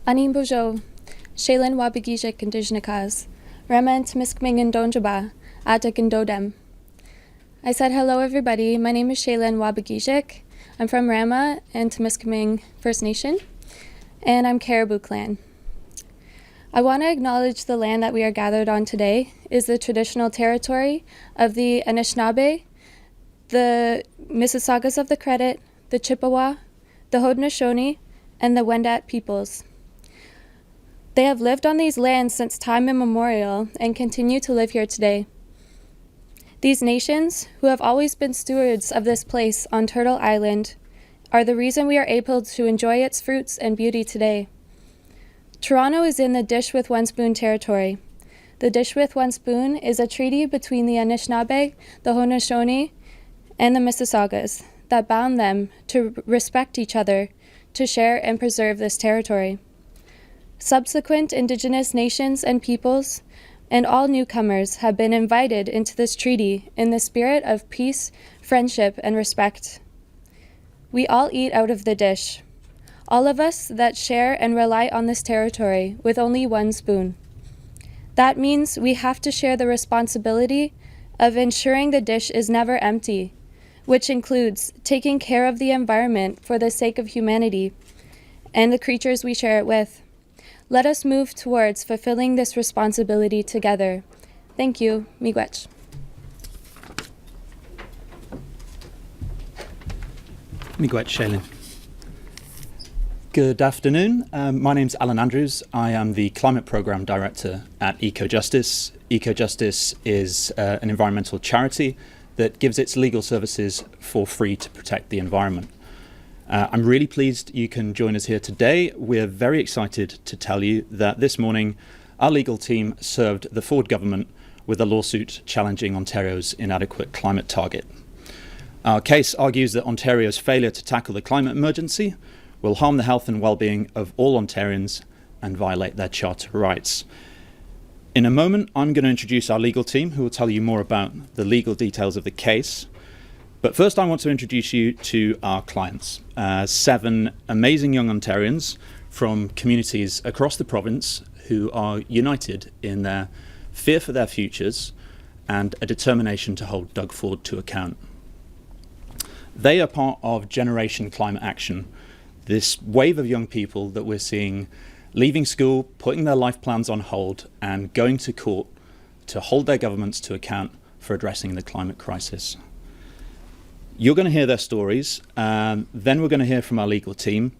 Anin Bojo, Shaylawabacooche Indijnikaz, Rema and Tmiskming and Donjaba, Adak and Dodem. I said hello everybody, my name is Shaylawabacooche. I'm from Rema and Tmiskming First Nation, and I'm Caribou Clan. I want to acknowledge the land that we are gathered on today is the traditional territory of the Anishinaabe, the Mississaugas of the Credit, the Chippewa, the Haudenosaunee, and the Wendat peoples. They have lived on these lands since time immemorial and continue to live here today. These nations, who have always been stewards of this place on Turtle Island, are the reason we are able to enjoy its fruits and beauty today. Toronto is in the Dish with One Spoon territory. The Dish with One Spoon is a treaty between the Anishinaabe, the Haudenosaunee, and the Mississaugas that bound them to respect each other, to share and preserve this territory. Subsequent Indigenous nations and peoples and all newcomers have been invited into this treaty in the spirit of peace, friendship, and respect. We all eat out of the dish, all of us that share and rely on this territory with only one spoon. That means we have to share the responsibility of ensuring the dish is never empty, which includes taking care of the environment for the sake of humanity and the creatures we share it with. Let us move towards fulfilling this responsibility together. Thank you. Miigwech. Miigwech, Shayla. Good afternoon. My name's Alan Andrews. I am the Climate Programme Director at Ecojustice. Ecojustice is an environmental charity that gives its legal services for free to protect the environment. I'm really pleased you can join us here today. We're very excited to tell you that this morning our legal team served the Ford government with a lawsuit challenging Ontario's inadequate climate target. Our case argues that Ontario's failure to tackle the climate emergency will harm the health and well-being of all Ontarians and violate their charter rights. In a moment, I'm going to introduce our legal team, who will tell you more about the legal details of the case. But first, I want to introduce you to our clients, 7 amazing young Ontarians from communities across the province who are united in their fear for their futures and a determination to hold Doug Ford to account. They are part of Generation Climate Action, this wave of young people that we're seeing leaving school, putting their life plans on hold, and going to court to hold their governments to account for addressing the climate crisis. You're going to hear their stories, then we're going to hear from our legal team,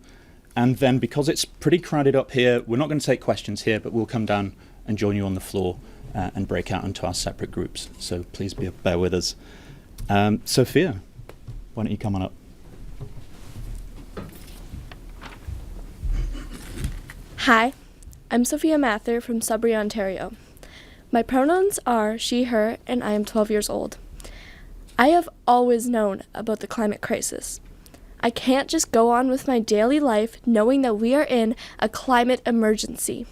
and then because it's pretty crowded up here, we're not going to take questions here, but we'll come down and join you on the floor and break out into our separate groups. So please bear with us. Sophia, why don't you come on up? Hi, I'm Sophia Mathur from Sudbury, Ontario. My pronouns are she, her, and I am 12 years old. I have always known about the climate crisis. I can't just go on with my daily life knowing that we are in a climate emergency.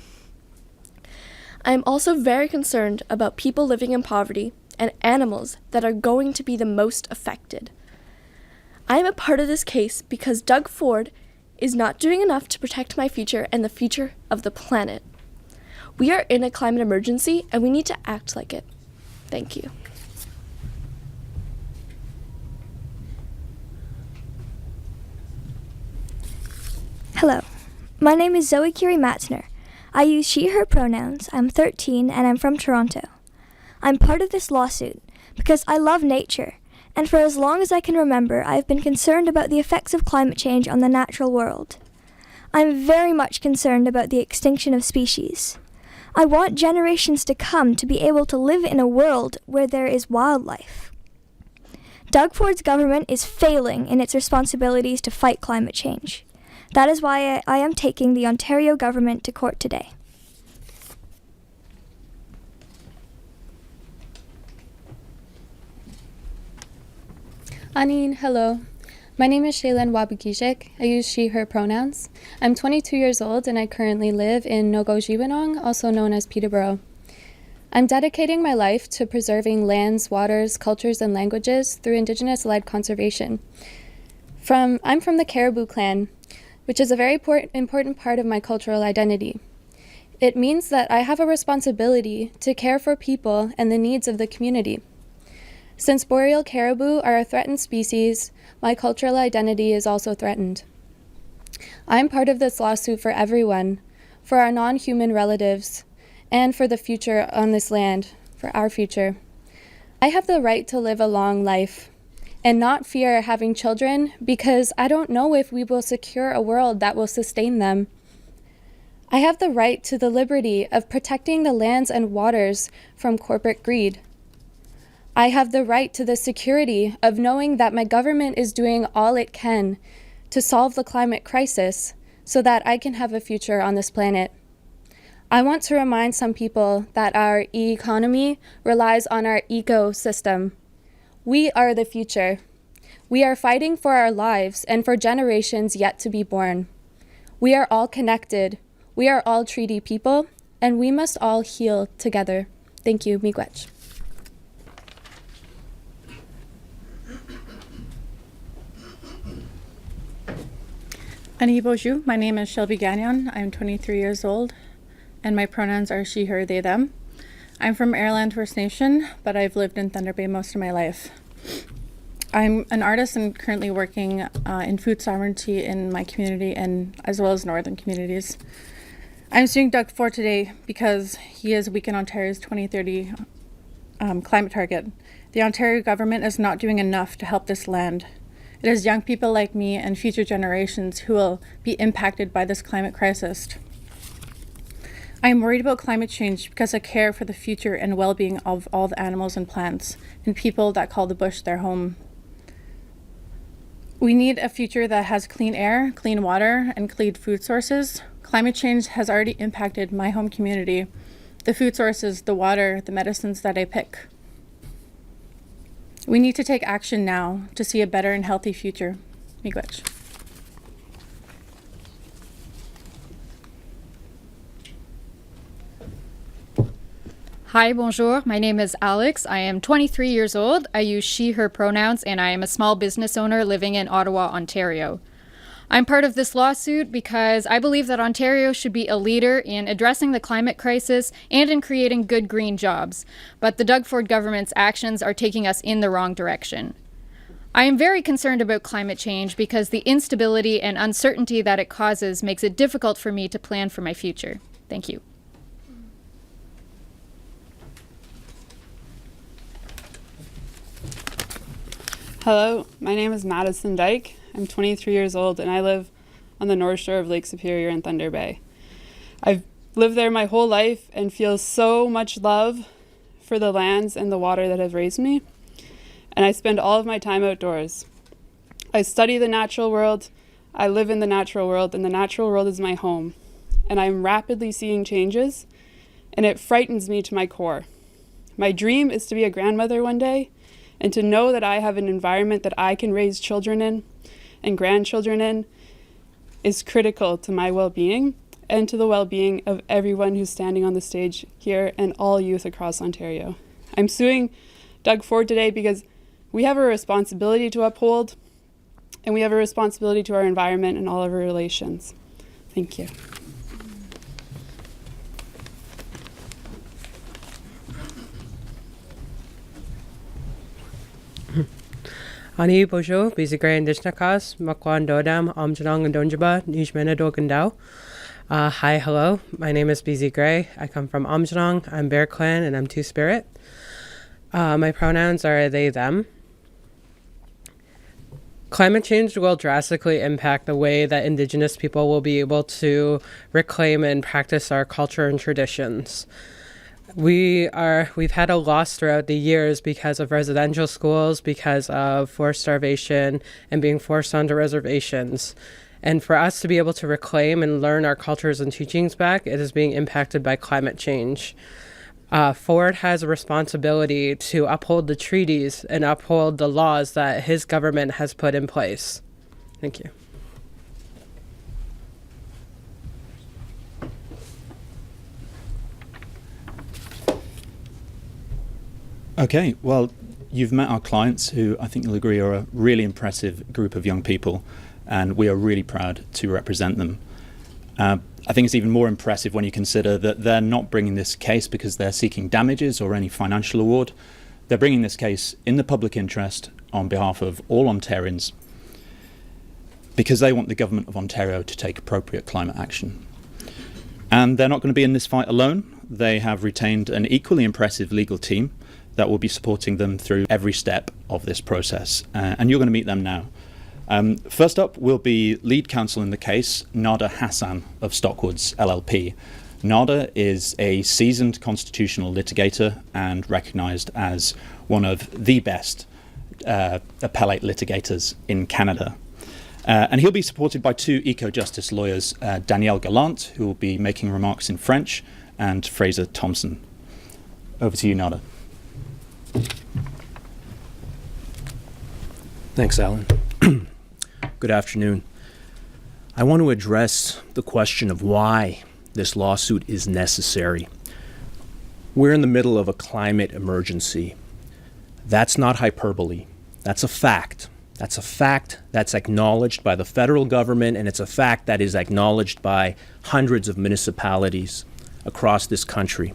I am also very concerned about people living in poverty and animals that are going to be the most affected. I am a part of this case because Doug Ford is not doing enough to protect my future and the future of the planet. We are in a climate emergency and we need to act like it. Thank you. Hello, my name is Zoe Curie Matzner. I use she, her pronouns. I'm 13 and I'm from Toronto. I'm part of this lawsuit because I love nature, and for as long as I can remember, I have been concerned about the effects of climate change on the natural world. I'm very much concerned about the extinction of species. I want generations to come to be able to live in a world where there is wildlife. Doug Ford's government is failing in its responsibilities to fight climate change. That is why I am taking the Ontario government to court today. Anin, hello. My name is Shaylawabacooche. I use she, her pronouns. I'm 22 years old and I currently live in Nogo-Jibanong, also known as Peterborough. I'm dedicating my life to preserving lands, waters, cultures, and languages through Indigenous-led conservation. I'm from the Caribou Clan. which is a very important part of my cultural identity. It means that I have a responsibility to care for people and the needs of the community. Since boreal caribou are a threatened species, my cultural identity is also threatened. I'm part of this lawsuit for everyone, for our non-human relatives, and for the future on this land, for our future. I have the right to live a long life and not fear having children because I don't know if we will secure a world that will sustain them. I have the right to the liberty of protecting the lands and waters from corporate greed. I have the right to the security of knowing that my government is doing all it can to solve the climate crisis so that I can have a future on this planet. I want to remind some people that our economy relies on our ecosystem. We are the future. We are fighting for our lives and for generations yet to be born. We are all connected. We are all treaty people, and we must all heal together. Thank you, miigwech. Ani bonjour, my name is Shelby Gannon. I'm 23 years old, and my pronouns are she, her, they, them. I'm from Airland First Nation, but I've lived in Thunder Bay most of my life. I'm an artist and currently working in food sovereignty in my community and as well as northern communities. I'm suing Doug Ford today because he is weakened Ontario's 2030 climate target. The Ontario government is not doing enough to help this land. It is young people like me and future generations who will be impacted by this climate crisis. I am worried about climate change because I care for the future and well-being of all the animals and plants and people that call the bush their home. We need a future that has clean air, clean water, and clean food sources. Climate change has already impacted my home community, the food sources, the water, the medicines that I pick. We need to take action now to see a better and healthy future. Miigwech. Hi, bonjour. My name is Alex. I am 23 years old. I use she, her pronouns, and I am a small business owner living in Ottawa, Ontario. I'm part of this lawsuit because I believe that Ontario should be a leader in addressing the climate crisis and in creating good green jobs, but the Doug Ford government's actions are taking us in the wrong direction. I am very concerned about climate change because the instability and uncertainty that it causes makes it difficult for me to plan for my future. Thank you. Hello, my name is Madison Dyke. I'm 23 years old and I live on the North Shore of Lake Superior in Thunder Bay. I've lived there my whole life and feel so much love for the lands and the water that have raised me. And I spend all of my time outdoors. I study the natural world, I live in the natural world, and the natural world is my home. And I'm rapidly seeing changes, and it frightens me to my core. My dream is to be a grandmother one day, and to know that I have an environment that I can raise children in and grandchildren in is critical to my well-being and to the well-being of everyone who's standing on the stage here and all youth across Ontario. I'm suing Doug Ford today because we have a responsibility to uphold, and we have a responsibility to our environment and all of our relations. Thank you. Ani bonjour, busy gray indigenous cause, Makwan Dodam, Amjanong and Donjaba, Nijmena Dogandao. Hi, hello. My name is Busy Gray. I come from Amjanong. I'm Bear Clan and I'm Two-Spirit. My pronouns are they, them. Climate change will drastically impact the way that Indigenous people will be able to reclaim and practice our culture and traditions. We've had a loss throughout the years because of residential schools, because of forced starvation and being forced onto reservations. And for us to be able to reclaim and learn our cultures and teachings back, it is being impacted by climate change. Ford has a responsibility to uphold the treaties and uphold the laws that his government has put in place. Thank you. Okay, well, you've met our clients who I think you'll agree are a really impressive group of young people. and we are really proud to represent them. I think it's even more impressive when you consider that they're not bringing this case because they're seeking damages or any financial award. They're bringing this case in the public interest on behalf of all Ontarians because they want the government of Ontario to take appropriate climate action. And they're not going to be in this fight alone. They have retained an equally impressive legal team that will be supporting them through every step of this process. And you're going to meet them now. First up will be lead counsel in the case, Nada Hassan of Stockwoods LLP. Nada is a seasoned constitutional litigator and recognised as one of the best appellate litigators in Canada. And he'll be supported by two Ecojustice lawyers, Danielle Gallant, who will be making remarks in French, and Fraser Thompson. Over to you, Nada. Thanks, Alan. Good afternoon. I want to address the question of why this lawsuit is necessary. We're in the middle of a climate emergency. That's not hyperbole. That's a fact. That's a fact that's acknowledged by the federal government, and it's a fact that is acknowledged by hundreds of municipalities across this country.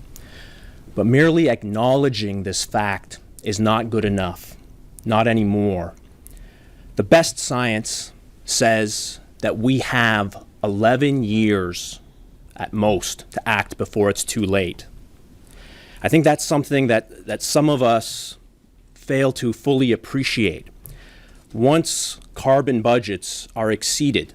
But merely acknowledging this fact is not good enough, not anymore. The best science says that we have 11 years at most to act before it's too late. I think that's something that some of us fail to fully appreciate. Once carbon budgets are exceeded,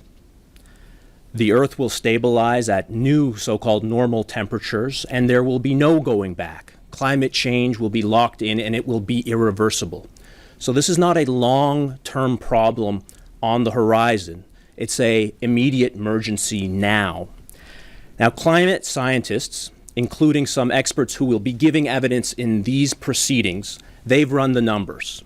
the Earth will stabilize at new so-called normal temperatures, and there will be no going back. Climate change will be locked in, and it will be irreversible. So this is not a long-term problem on the horizon. It's an immediate emergency now. Now, climate scientists, including some experts who will be giving evidence in these proceedings, they've run the numbers.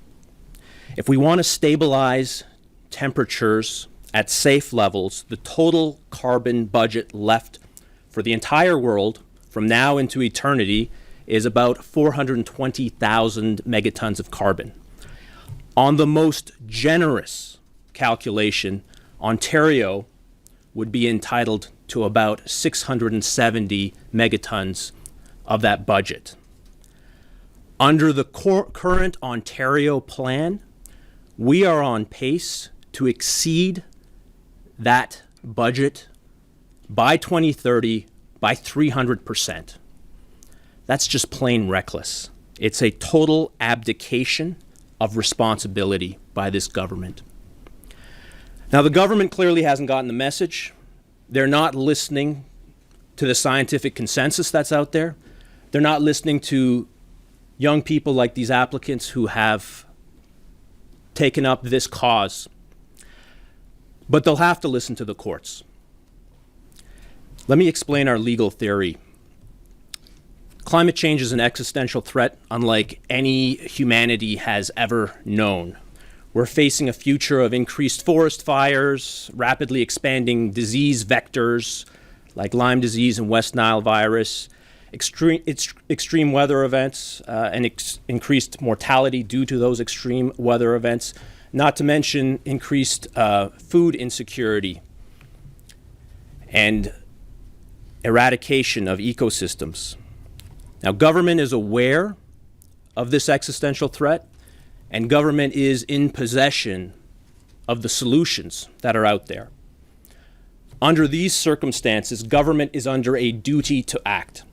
If we want to stabilize temperatures at safe levels, the total carbon budget left for the entire world from now into eternity is about 420,000 megatons of carbon. On the most generous calculation, Ontario would be entitled to about 670 megatons of that budget. Under the current Ontario plan, we are on pace to exceed that budget by 2030 by 300%. That's just plain reckless. It's a total abdication of responsibility by this government. Now, the government clearly hasn't gotten the message. They're not listening to the scientific consensus that's out there. They're not listening to young people like these applicants who have taken up this cause. But they'll have to listen to the courts. Let me explain our legal theory. Climate change is an existential threat unlike any humanity has ever known. We're facing a future of increased forest fires, rapidly expanding disease vectors like Lyme disease and West Nile virus, extreme weather events, and increased mortality due to those extreme weather events, not to mention increased food insecurity and eradication of ecosystems. Now, government is aware of this existential threat, and government is in possession of the solutions that are out there. Under these circumstances, government is under a duty to act.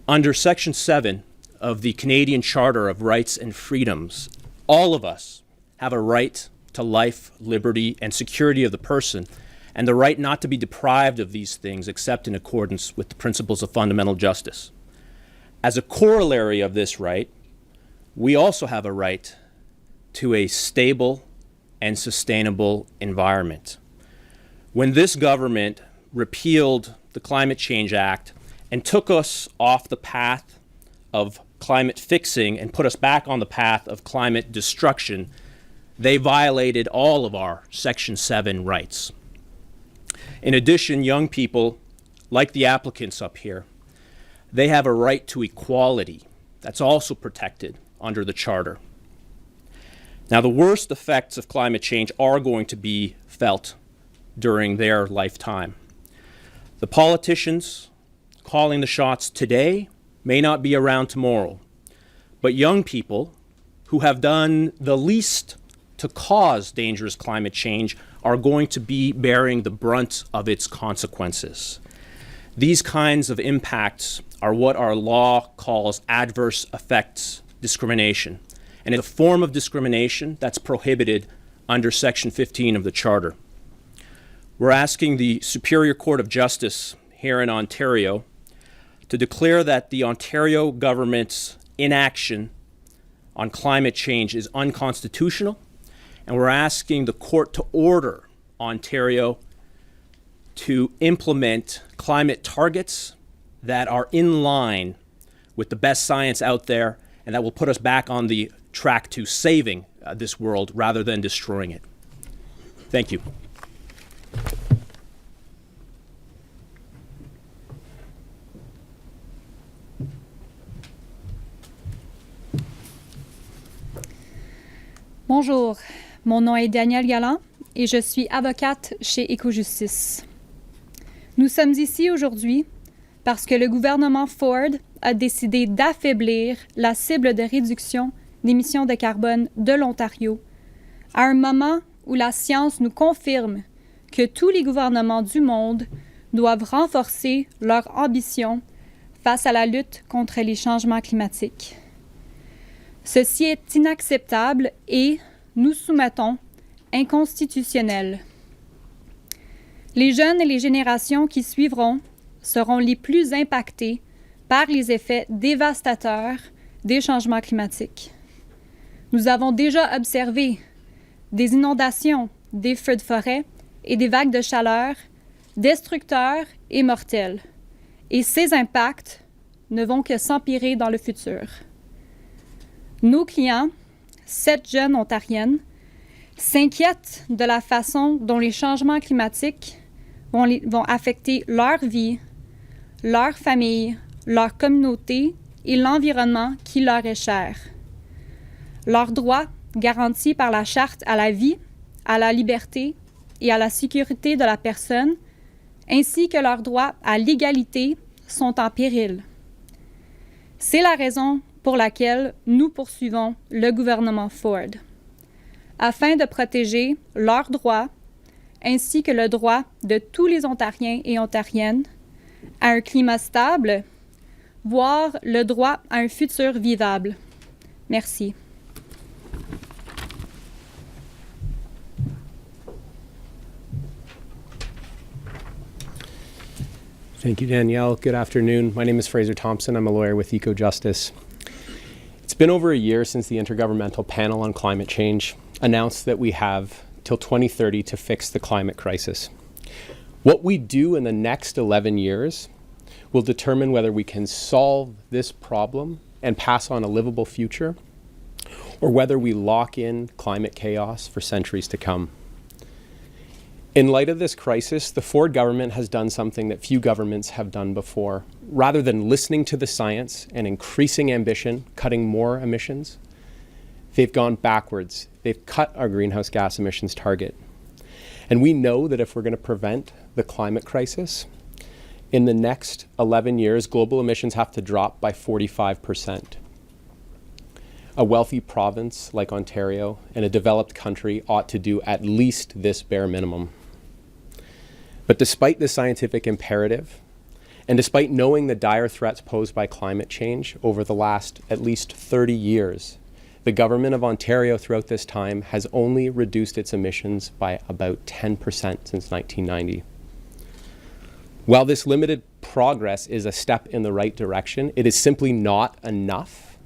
Under Section 7 of the Canadian Charter of Rights and Freedoms, all of us have a right to life, liberty, and security of the person, and the right not to be deprived of these things except in accordance with the principles of fundamental justice. As a corollary of this right, we also have a right to a stable and sustainable environment. When this government repealed the Climate Change Act and took us off the path of climate fixing and put us back on the path of climate destruction, they violated all of our Section 7 rights. In addition, young people, like the applicants up here, they have a right to equality that's also protected under the Charter. Now, the worst effects of climate change are going to be felt during their lifetime. The politicians calling the shots today may not be around tomorrow, but young people who have done the least to cause dangerous climate change are going to be bearing the brunt of its consequences. These kinds of impacts are what our law calls adverse effects discrimination, and it's a form of discrimination that's prohibited under Section 15 of the Charter. We're asking the Superior Court of Justice here in Ontario to declare that the Ontario government's inaction on climate change is unconstitutional, and we're asking the court to order Ontario to implement climate targets that are in line with the best science out there and that will put us back on the track to saving this world rather than destroying it. Thank you. Bonjour, mon nom est Danielle Galland et je suis avocate chez Ecojustice. Nous sommes ici aujourd'hui parce que le gouvernement Ford a décidé d'affaiblir la cible de réduction d'émissions de carbone de l'Ontario à un moment où la science nous confirme que tous les gouvernements du monde doivent renforcer leur ambition face à la lutte contre les changements climatiques. Ceci est inacceptable et, nous soumettons, inconstitutionnel. Les jeunes et les générations qui suivront seront les plus impactés par les effets dévastateurs des changements climatiques. Nous avons déjà observé des inondations, des feux de forêt et des vagues de chaleur destructeurs et mortels. Et ces impacts ne vont que s'empirer dans le futur. Nos clients, 7 jeunes ontariennes, s'inquiètent de la façon dont les changements climatiques vont affecter leur vie, leur famille, leur communauté et l'environnement qui leur est cher. Leurs droits, garantis par la Charte à la vie, à la liberté et à la sécurité de la personne, ainsi que leurs droits à l'égalité, sont en péril. C'est la raison pour laquelle nous poursuivons le gouvernement Ford, afin de protéger leurs droits ainsi que le droit de tous les Ontariens et Ontariennes à un climat stable, voire le droit à un futur vivable. Merci. Thank you, Danielle. Good afternoon. My name is Fraser Thompson. I'm a lawyer with Ecojustice. It's been over a year since the Intergovernmental Panel on Climate Change announced that we have till 2030 to fix the climate crisis. What we do in the next 11 years will determine whether we can solve this problem and pass on a livable future, or whether we lock in climate chaos for centuries to come. In light of this crisis, the Ford government has done something that few governments have done before. Rather than listening to the science and increasing ambition, cutting more emissions, they've gone backwards. They've cut our greenhouse gas emissions target. And we know that if we're going to prevent the climate crisis, in the next 11 years, global emissions have to drop by 45%. A wealthy province like Ontario and a developed country ought to do at least this bare minimum. But despite the scientific imperative, and despite knowing the dire threats posed by climate change over the last at least 30 years, the government of Ontario throughout this time has only reduced its emissions by about 10% since 1990. While this limited progress is a step in the right direction, it is simply not enough.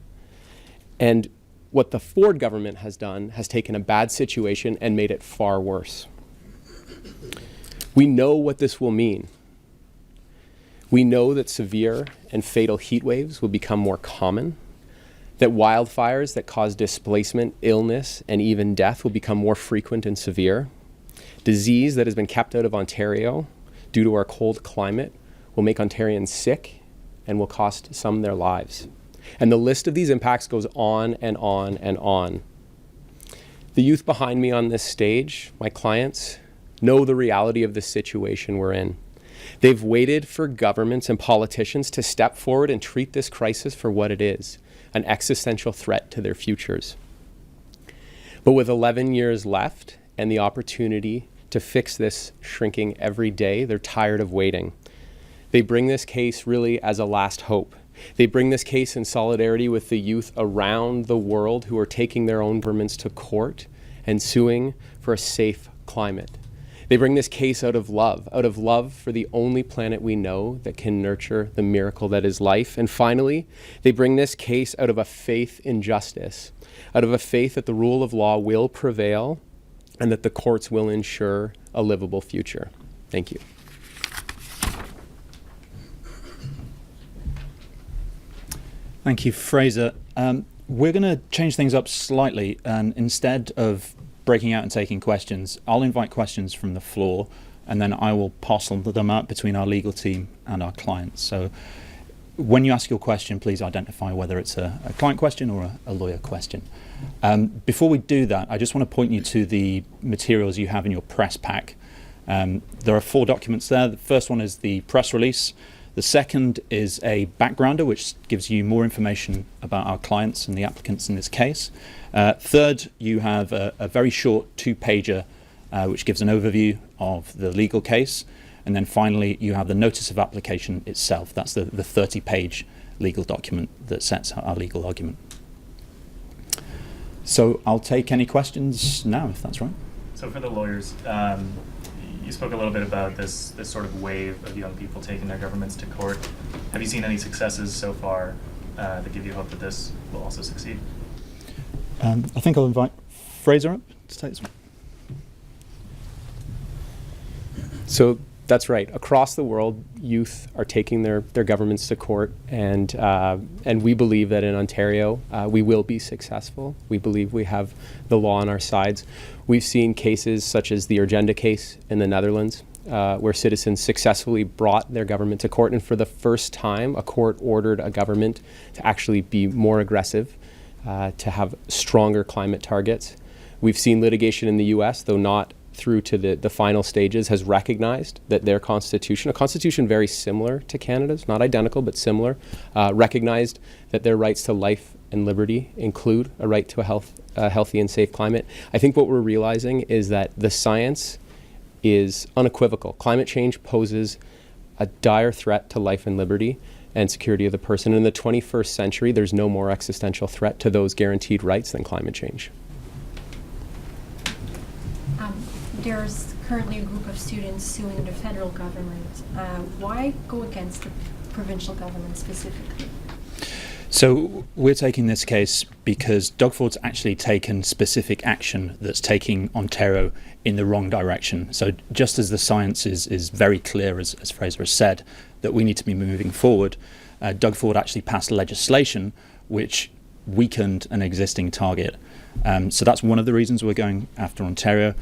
And what the Ford government has done has taken a bad situation and made it far worse. We know what this will mean. We know that severe and fatal heat waves will become more common, that wildfires that cause displacement, illness, and even death will become more frequent and severe. Disease that has been kept out of Ontario due to our cold climate will make Ontarians sick and will cost some their lives. And the list of these impacts goes on and on and on. The youth behind me on this stage, my clients, know the reality of the situation we're in. They've waited for governments and politicians to step forward and treat this crisis for what it is, an existential threat to their futures. But with 11 years left and the opportunity to fix this shrinking every day, they're tired of waiting. They bring this case really as a last hope. They bring this case in solidarity with the youth around the world who are taking their own governments to court and suing for a safe climate. They bring this case out of love for the only planet we know that can nurture the miracle that is life. And finally, they bring this case out of a faith in justice, out of a faith that the rule of law will prevail and that the courts will ensure a livable future. Thank you. Thank you, Fraser. We're going to change things up slightly, and instead of breaking out and taking questions, I'll invite questions from the floor, and then I will parcel them up between our legal team and our clients. So when you ask your question, please identify whether it's a client question or a lawyer question. Before we do that, I just want to point you to the materials you have in your press pack. There are 4 documents there. The first one is the press release. The second is a backgrounder, which gives you more information about our clients and the applicants in this case. Third, you have a very short 2-pager, which gives an overview of the legal case. And then finally, you have the notice of application itself. That's the 30-page legal document that sets our legal argument. So I'll take any questions now, if that's right. So for the lawyers, you spoke a little bit about this sort of wave of young people taking their governments to court. Have you seen any successes so far that give you hope that this will also succeed? I think I'll invite Fraser up to take this one. So that's right. Across the world, youth are taking their governments to court, and we believe that in Ontario we will be successful. We believe we have the law on our sides. We've seen cases such as the Urgenda case in the Netherlands, where citizens successfully brought their government to court, and for the first time, a court ordered a government to actually be more aggressive, to have stronger climate targets. We've seen litigation in the U.S., though not through to the final stages, has recognized that their constitution, a constitution very similar to Canada's, not identical but similar, recognized that their rights to life and liberty include a right to a healthy and safe climate. I think what we're realizing is that the science is unequivocal. Climate change poses a dire threat to life and liberty and security of the person. In the 21st century, there's no more existential threat to those guaranteed rights than climate change. There's currently a group of students suing the federal government. Why go against the provincial government specifically? So we're taking this case because Doug Ford's actually taken specific action that's taking Ontario in the wrong direction. So just as the science is very clear, as Fraser has said, that we need to be moving forward, Doug Ford actually passed legislation which weakened an existing target. So that's one of the reasons we're going after Ontario.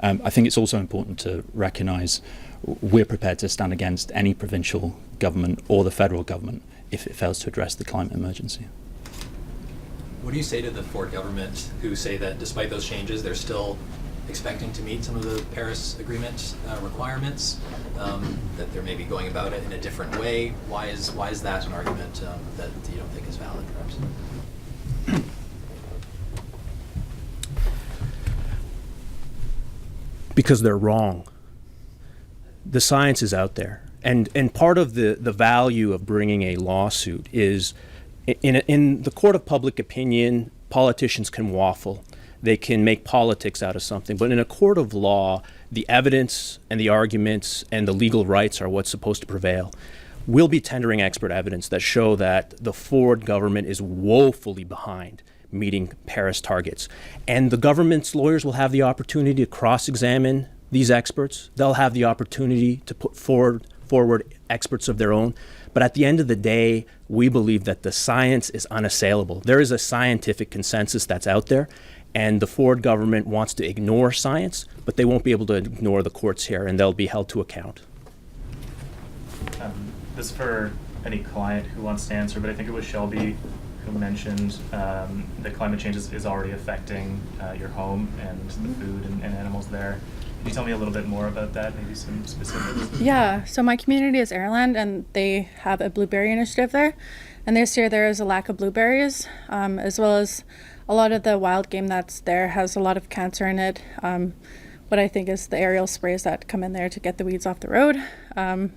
I think it's also important to recognise we're prepared to stand against any provincial government or the federal government if it fails to address the climate emergency. What do you say to the Ford government who say that despite those changes, they're still expecting to meet some of the Paris Agreement requirements, that they're maybe going about it in a different way? Why is that an argument that you don't think is valid, perhaps? Because they're wrong. The science is out there. And part of the value of bringing a lawsuit is in the court of public opinion, politicians can waffle. They can make politics out of something. But in a court of law, the evidence and the arguments and the legal rights are what's supposed to prevail. We'll be tendering expert evidence that show that the Ford government is woefully behind meeting Paris targets. And the government's lawyers will have the opportunity to cross-examine these experts. They'll have the opportunity to put forward experts of their own. But at the end of the day, we believe that the science is unassailable. There is a scientific consensus that's out there, and the Ford government wants to ignore science, but they won't be able to ignore the courts here, and they'll be held to account. This is for any client who wants to answer, but I think it was Shelby who mentioned that climate change is already affecting your home and the food and animals there. Can you tell me a little bit more about that, maybe some specifics? Yeah, so my community is Airland, and they have a blueberry initiative there. And this year there is a lack of blueberries, as well as a lot of the wild game that's there has a lot of cancer in it. What I think is the aerial sprays that come in there to get the weeds off the road. And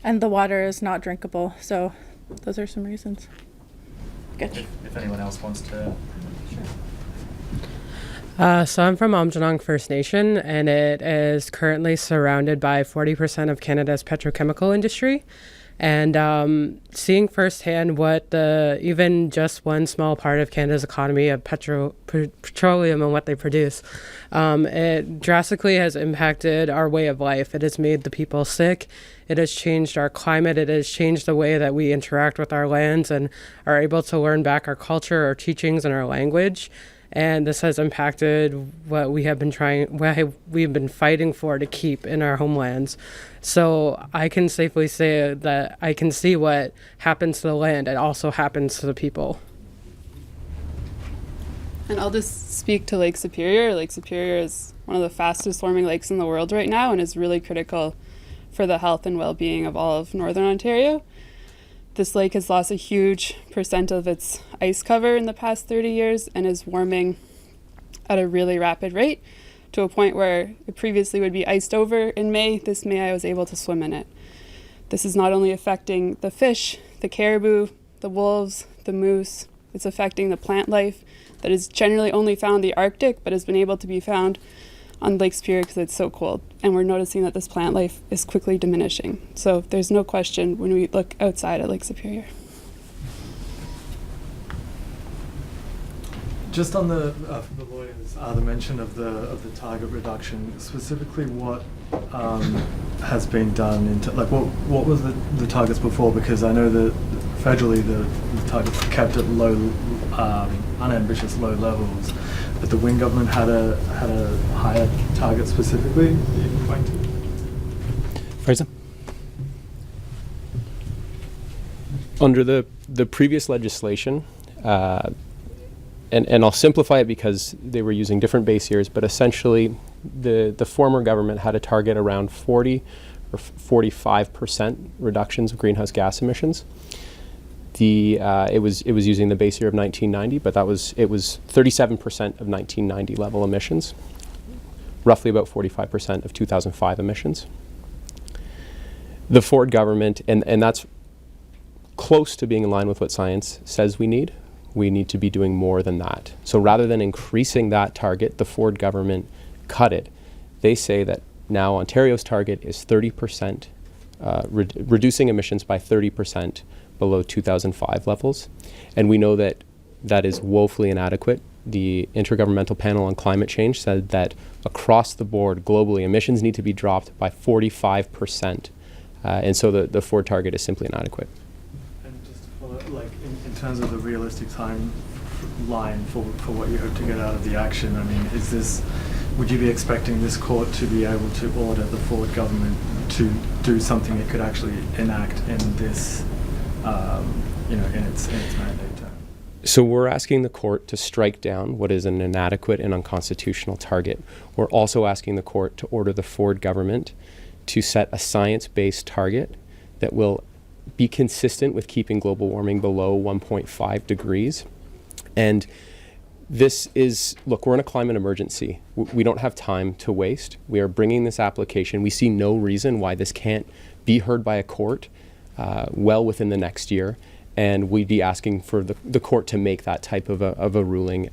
the water is not drinkable. So those are some reasons. Good. If anyone else wants to. So I'm from Aamjanong First Nation, and it is currently surrounded by 40% of Canada's petrochemical industry. And seeing firsthand what even just one small part of Canada's economy of petroleum and what they produce, it drastically has impacted our way of life. It has made the people sick. It has changed our climate. It has changed the way that we interact with our lands and are able to learn back our culture, our teachings, and our language. And this has impacted what we've been fighting for to keep in our homelands. So I can safely say that I can see what happens to the land. It also happens to the people. And I'll just speak to Lake Superior. Lake Superior is one of the fastest forming lakes in the world right now and is really critical for the health and well-being of all of Northern Ontario. This lake has lost a huge percent of its ice cover in the past 30 years and is warming at a really rapid rate to a point where it previously would be iced over in May. This May I was able to swim in it. This is not only affecting the fish, the caribou, the wolves, the moose, it's affecting the plant life that is generally only found in the Arctic but has been able to be found on Lake Superior because it's so cold. And we're noticing that this plant life is quickly diminishing. So there's no question when we look outside at Lake Superior. Just on the lawyers, the mention of the target reduction, specifically what has been done what was the targets before? Because I know that federally the targets were kept at low, unambitious low levels, but the Wing government had a higher target specifically. Are you going to? Fraser? Under the previous legislation, and I'll simplify it because they were using different base years, but essentially the former government had a target around 40 or 45% reductions of greenhouse gas emissions. It was using the base year of 1990, but it was 37% of 1990 level emissions, roughly about 45% of 2005 emissions. The Ford government, and that's close to being in line with what science says we need. We need to be doing more than that. So rather than increasing that target, the Ford government cut it. They say that now Ontario's target is 30%, reducing emissions by 30% below 2005 levels. And we know that that is woefully inadequate. The Intergovernmental Panel on Climate Change said that across the board, globally, emissions need to be dropped by 45%. And so the Ford target is simply inadequate. And just to follow, in terms of the realistic timeline for what you hope to get out of the action, I mean, would you be expecting this court to be able to order the Ford government to do something it could actually enact in this, in its mandate term? So we're asking the court to strike down what is an inadequate and unconstitutional target. We're also asking the court to order the Ford government to set a science-based target that will be consistent with keeping global warming below 1.5 degrees. And this is, look, we're in a climate emergency. We don't have time to waste. We are bringing this application. We see no reason why this can't be heard by a court well within the next year. And we'd be asking for the court to make that type of a ruling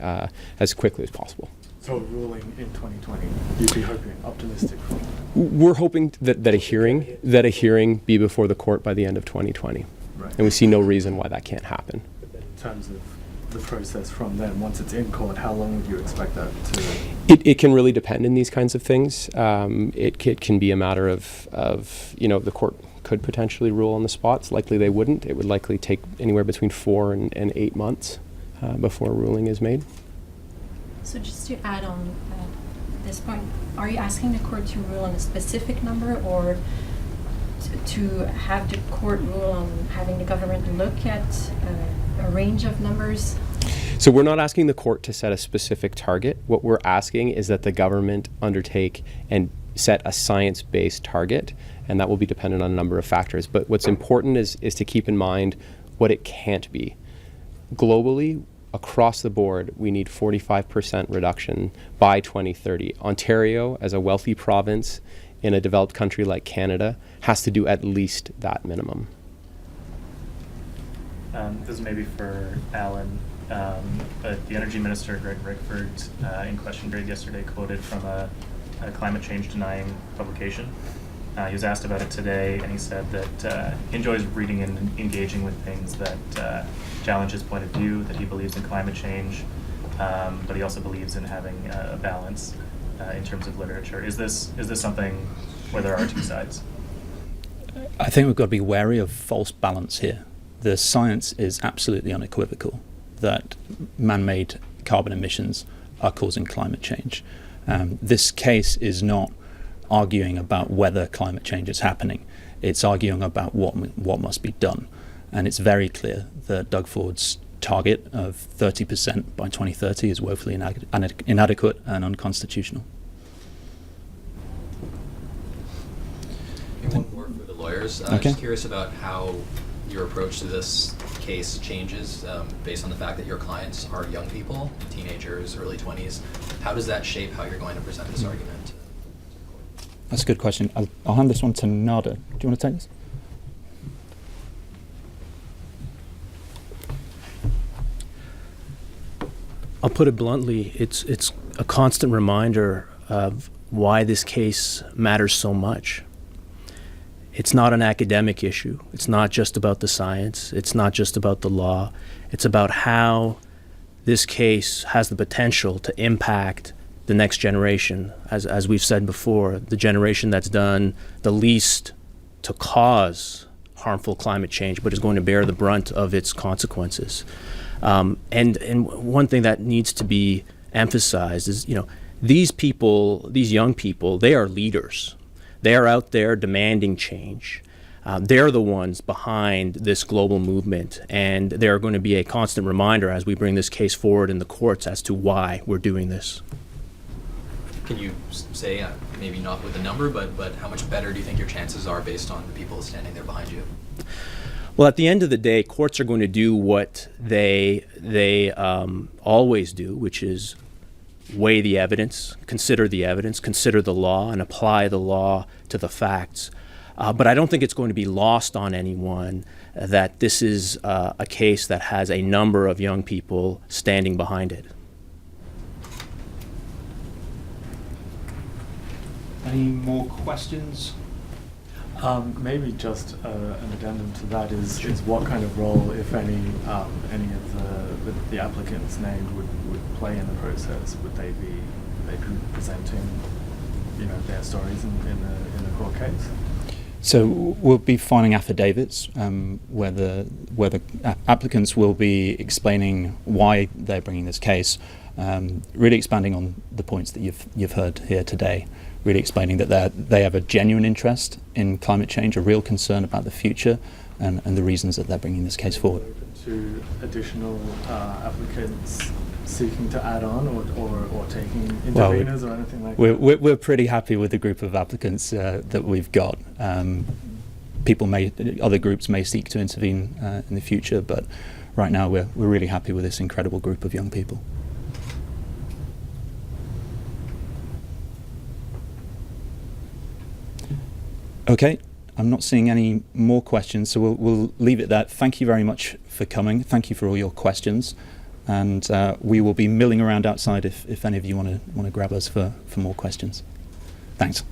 as quickly as possible. So a ruling in 2020, you'd be hoping, optimistic for? We're hoping that a hearing be before the court by the end of 2020. Right. And we see no reason why that can't happen. In terms of the process from then, once it's in court, how long would you expect that to? It can really depend in these kinds of things. It can be a matter of the court could potentially rule on the spot. It's likely they wouldn't. It would likely take anywhere between 4 and 8 months before a ruling is made. So just to add on this point, are you asking the court to rule on a specific number or to have the court rule on having the government look at a range of numbers? So we're not asking the court to set a specific target. What we're asking is that the government undertake and set a science-based target, and that will be dependent on a number of factors. But what's important is to keep in mind what it can't be. Globally, across the board, we need 45% reduction by 2030. Ontario, as a wealthy province in a developed country like Canada, has to do at least that minimum. This is maybe for Alan, but the Energy Minister, Greg Rickford, in question period yesterday, quoted from a climate change denying publication. He was asked about it today, and he said that he enjoys reading and engaging with things that challenge his point of view, that he believes in climate change, but he also believes in having a balance in terms of literature. Is this something where there are two sides? I think we've got to be wary of false balance here. The science is absolutely unequivocal that man-made carbon emissions are causing climate change. This case is not arguing about whether climate change is happening. It's arguing about what must be done. And it's very clear that Doug Ford's target of 30% by 2030 is woefully inadequate and unconstitutional. Maybe one more for the lawyers. Okay. Just curious about how your approach to this case changes based on the fact that your clients are young people, teenagers, early 20s. How does that shape how you're going to present this argument? That's a good question. I'll hand this one to Nada. Do you want to take this? I'll put it bluntly, it's a constant reminder of why this case matters so much. It's not an academic issue. It's not just about the science. It's not just about the law. It's about how this case has the potential to impact the next generation, as we've said before, the generation that's done the least to cause harmful climate change, but is going to bear the brunt of its consequences. And one thing that needs to be emphasized is, these people, these young people, they are leaders. They are out there demanding change. They're the ones behind this global movement, and they're going to be a constant reminder as we bring this case forward in the courts as to why we're doing this. Can you say, maybe not with a number, but how much better do you think your chances are based on the people standing there behind you? Well, at the end of the day, courts are going to do what they always do, which is weigh the evidence, consider the law, and apply the law to the facts. But I don't think it's going to be lost on anyone that this is a case that has a number of young people standing behind it. Any more questions? Maybe just an addendum to that is what kind of role, if any of the applicants named would play in the process? Would they be presenting, their stories in the court case? So we'll be filing affidavits where the applicants will be explaining why they're bringing this case, really expanding on the points that you've heard here today. Really explaining that they have a genuine interest in climate change, a real concern about the future, and the reasons that they're bringing this case forward. To additional applicants seeking to add on or taking interveners or anything like that? We're pretty happy with the group of applicants that we've got. Other groups may seek to intervene in the future, but right now we're really happy with this incredible group of young people. Okay, I'm not seeing any more questions, so we'll leave it there. Thank you very much for coming. Thank you for all your questions, and we will be milling around outside if any of you want to grab us for more questions. Thanks.